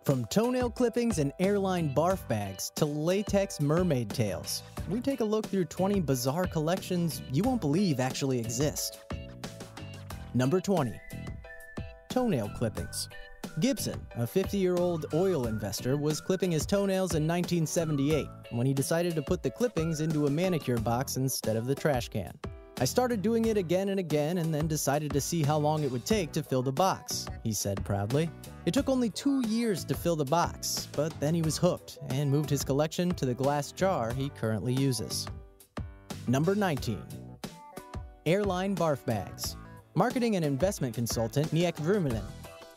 From toenail clippings and airline barf bags to latex mermaid tails, we take a look through 20 bizarre collections you won't believe actually exist. Number 20. Toenail clippings. Gibson, a 50-year-old oil investor, was clipping his toenails in 1978 when he decided to put the clippings into a manicure box instead of the trash can. "I started doing it again and again and then decided to see how long it would take to fill the box," he said proudly. It took only 2 years to fill the box, but then he was hooked and moved his collection to the glass jar he currently uses. Number 19. Airline barf bags. Marketing and investment consultant Niek Vermeulen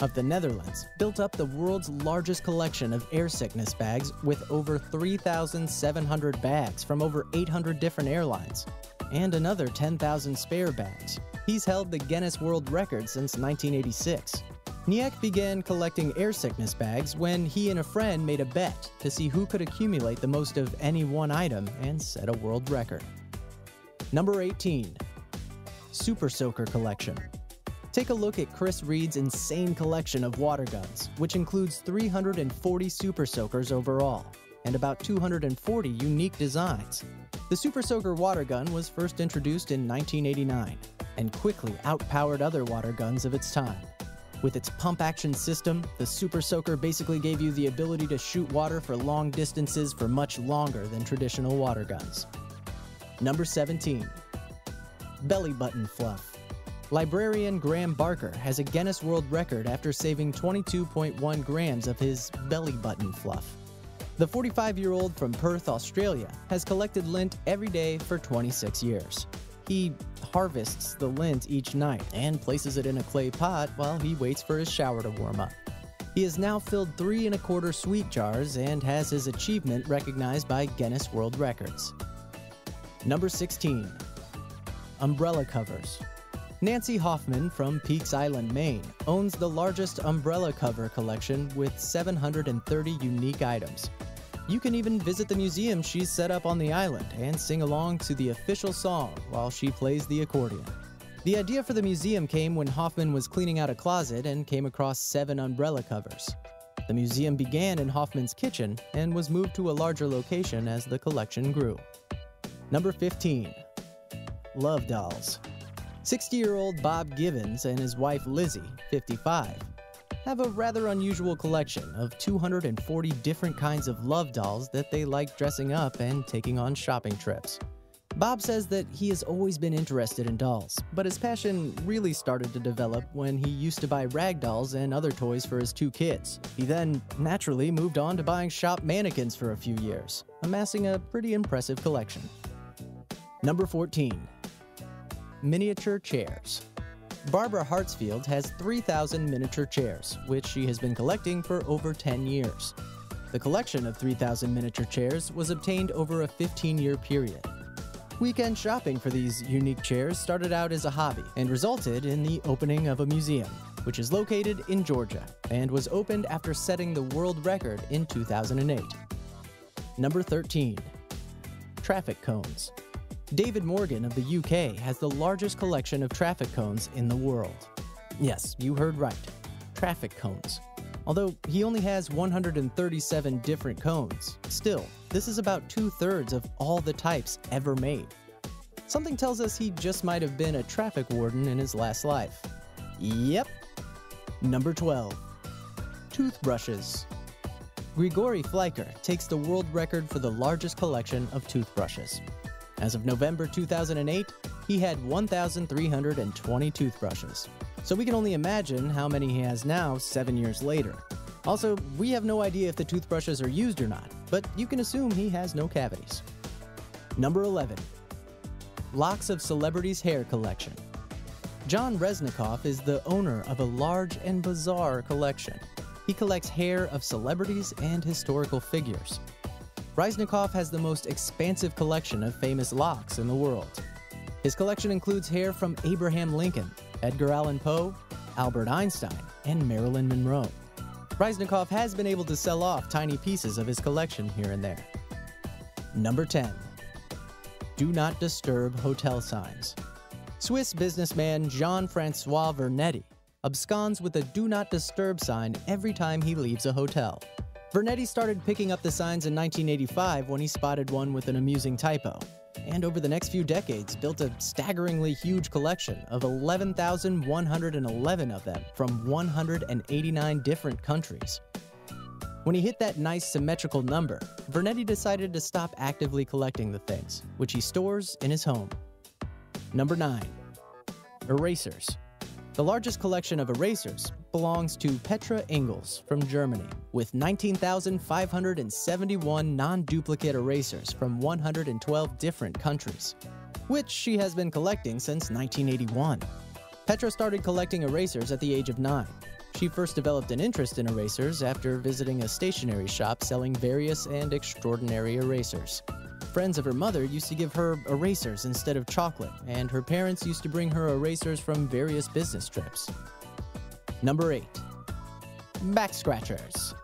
of the Netherlands built up the world's largest collection of air sickness bags with over 3,700 bags from over 800 different airlines, and another 10,000 spare bags. He's held the Guinness World Record since 1986. Niek began collecting air sickness bags when he and a friend made a bet to see who could accumulate the most of any one item and set a world record. Number 18. Super Soaker Collection. Take a look at Chris Reed's insane collection of water guns, which includes 340 Super Soakers overall, and about 240 unique designs. The Super Soaker water gun was first introduced in 1989, and quickly outpowered other water guns of its time. With its pump-action system, the Super Soaker basically gave you the ability to shoot water for long distances for much longer than traditional water guns. Number 17. Belly Button Fluff. Librarian Graham Barker has a Guinness World Record after saving 22.1 grams of his belly button fluff. The 45-year-old from Perth, Australia, has collected lint every day for 26 years. He harvests the lint each night and places it in a clay pot while he waits for his shower to warm up. He has now filled 3 1/4 sweet jars and has his achievement recognized by Guinness World Records. Number 16. Umbrella covers. Nancy Hoffman from Peaks Island, Maine, owns the largest umbrella cover collection with 730 unique items. You can even visit the museum she's set up on the island and sing along to the official song while she plays the accordion. The idea for the museum came when Hoffman was cleaning out a closet and came across 7 umbrella covers. The museum began in Hoffman's kitchen and was moved to a larger location as the collection grew. Number 15. Love dolls. 60-year-old Bob Givens and his wife Lizzie, 55, have a rather unusual collection of 240 different kinds of love dolls that they like dressing up and taking on shopping trips. Bob says that he has always been interested in dolls, but his passion really started to develop when he used to buy rag dolls and other toys for his 2 kids. He then naturally moved on to buying shop mannequins for a few years, amassing a pretty impressive collection. Number 14. Miniature chairs. Barbara Hartsfield has 3,000 miniature chairs, which she has been collecting for over 10 years. The collection of 3,000 miniature chairs was obtained over a 15-year period. Weekend shopping for these unique chairs started out as a hobby and resulted in the opening of a museum, which is located in Georgia and was opened after setting the world record in 2008. Number 13. Traffic cones. David Morgan of the UK has the largest collection of traffic cones in the world. Yes, you heard right. Traffic cones. Although he only has 137 different cones, still, this is about 2/3 of all the types ever made. Something tells us he just might have been a traffic warden in his last life. Yep. Number 12. Toothbrushes. Grigory Fleiker takes the world record for the largest collection of toothbrushes. As of November 2008, he had 1,320 toothbrushes. So we can only imagine how many he has now 7 years later. Also, we have no idea if the toothbrushes are used or not, but you can assume he has no cavities. Number 11. Locks of Celebrities' Hair Collection. John Resnikoff is the owner of a large and bizarre collection. He collects hair of celebrities and historical figures. Resnikoff has the most expansive collection of famous locks in the world. His collection includes hair from Abraham Lincoln, Edgar Allan Poe, Albert Einstein, and Marilyn Monroe. Resnikoff has been able to sell off tiny pieces of his collection here and there. Number 10. Do not disturb hotel signs. Swiss businessman Jean-Francois Vernetti absconds with a do not disturb sign every time he leaves a hotel. Vernetti started picking up the signs in 1985 when he spotted one with an amusing typo, and over the next few decades built a staggeringly huge collection of 11,111 of them from 189 different countries. When he hit that nice symmetrical number, Vernetti decided to stop actively collecting the things, which he stores in his home. Number 9. Erasers. The largest collection of erasers belongs to Petra Engels from Germany, with 19,571 non-duplicate erasers from 112 different countries, which she has been collecting since 1981. Petra started collecting erasers at the age of 9. She first developed an interest in erasers after visiting a stationery shop selling various and extraordinary erasers. Friends of her mother used to give her erasers instead of chocolate, and her parents used to bring her erasers from various business trips. Number 8. Back scratchers.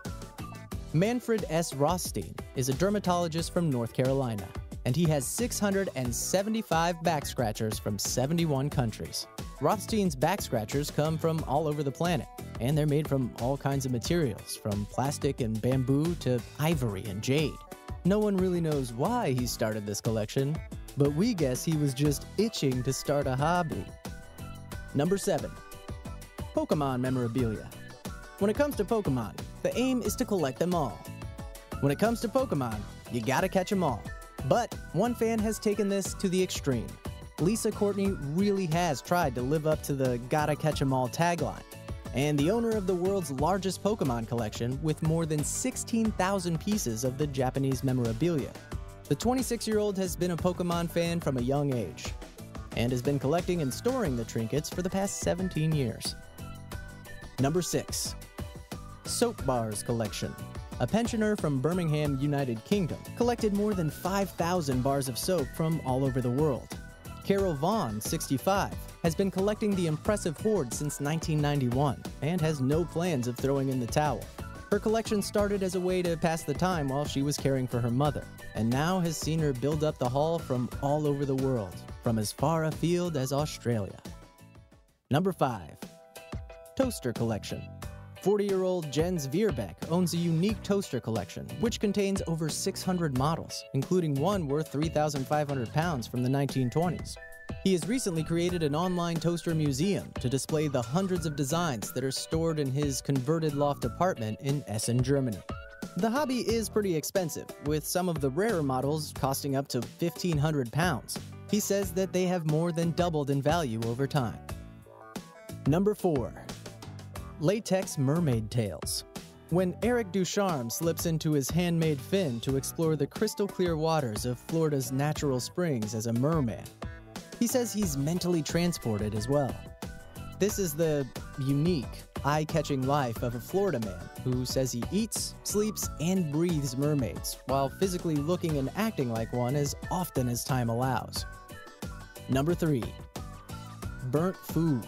Manfred S. Rothstein is a dermatologist from North Carolina, and he has 675 back scratchers from 71 countries. Rothstein's back scratchers come from all over the planet, and they're made from all kinds of materials, from plastic and bamboo to ivory and jade. No one really knows why he started this collection, but we guess he was just itching to start a hobby. Number 7. Pokemon memorabilia. When it comes to Pokemon, the aim is to collect them all. When it comes to Pokemon, you gotta catch them all. But one fan has taken this to the extreme. Lisa Courtney really has tried to live up to the gotta catch 'em all tagline, and the owner of the world's largest Pokemon collection with more than 16,000 pieces of the Japanese memorabilia. The 26-year-old has been a Pokemon fan from a young age, and has been collecting and storing the trinkets for the past 17 years. Number 6. Soap Bars Collection. A pensioner from Birmingham, United Kingdom, collected more than 5,000 bars of soap from all over the world. Carol Vaughn, 65, has been collecting the impressive hoard since 1991 and has no plans of throwing in the towel. Her collection started as a way to pass the time while she was caring for her mother, and now has seen her build up the haul from all over the world, from as far afield as Australia. Number 5. Toaster Collection. 40-year-old Jens Veerbeck owns a unique toaster collection, which contains over 600 models, including one worth 3,500 pounds from the 1920s. He has recently created an online toaster museum to display the hundreds of designs that are stored in his converted loft apartment in Essen, Germany. The hobby is pretty expensive, with some of the rarer models costing up to 1,500 pounds. He says that they have more than doubled in value over time. Number 4. Latex mermaid tails. When Eric Ducharme slips into his handmade fin to explore the crystal clear waters of Florida's natural springs as a merman, he says he's mentally transported as well. This is the unique, eye-catching life of a Florida man who says he eats, sleeps, and breathes mermaids, while physically looking and acting like one as often as time allows. Number 3. Burnt food.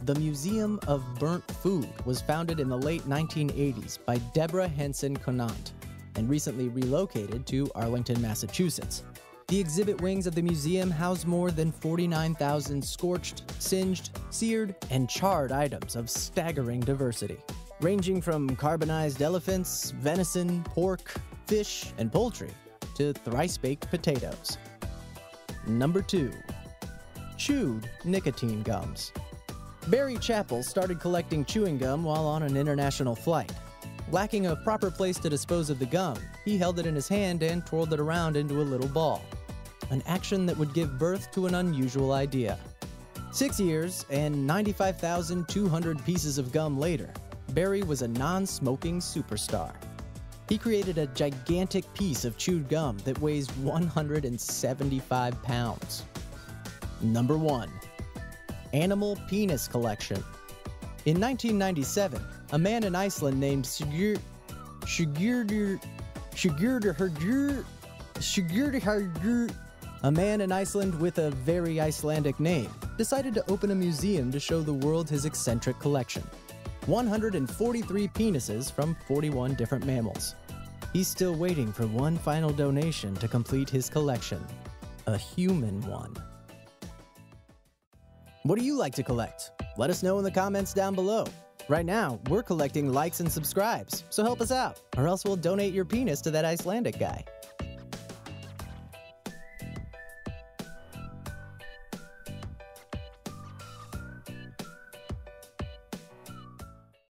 The Museum of Burnt Food was founded in the late 1980s by Deborah Henson Conant and recently relocated to Arlington, Massachusetts. The exhibit wings of the museum house more than 49,000 scorched, singed, seared, and charred items of staggering diversity, ranging from carbonized elephants, venison, pork, fish, and poultry, to thrice-baked potatoes. Number 2. Chewed nicotine gums. Barry Chappell started collecting chewing gum while on an international flight. Lacking a proper place to dispose of the gum, he held it in his hand and twirled it around into a little ball, an action that would give birth to an unusual idea. 6 years and 95,200 pieces of gum later, Barry was a non-smoking superstar. He created a gigantic piece of chewed gum that weighs 175 pounds. Number 1. Animal penis collection. In 1997, a man in Iceland named Sigurdur, a man in Iceland with a very Icelandic name, decided to open a museum to show the world his eccentric collection. 143 penises from 41 different mammals. He's still waiting for one final donation to complete his collection. A human one. What do you like to collect? Let us know in the comments down below. Right now, we're collecting likes and subscribes, so help us out, or else we'll donate your penis to that Icelandic guy.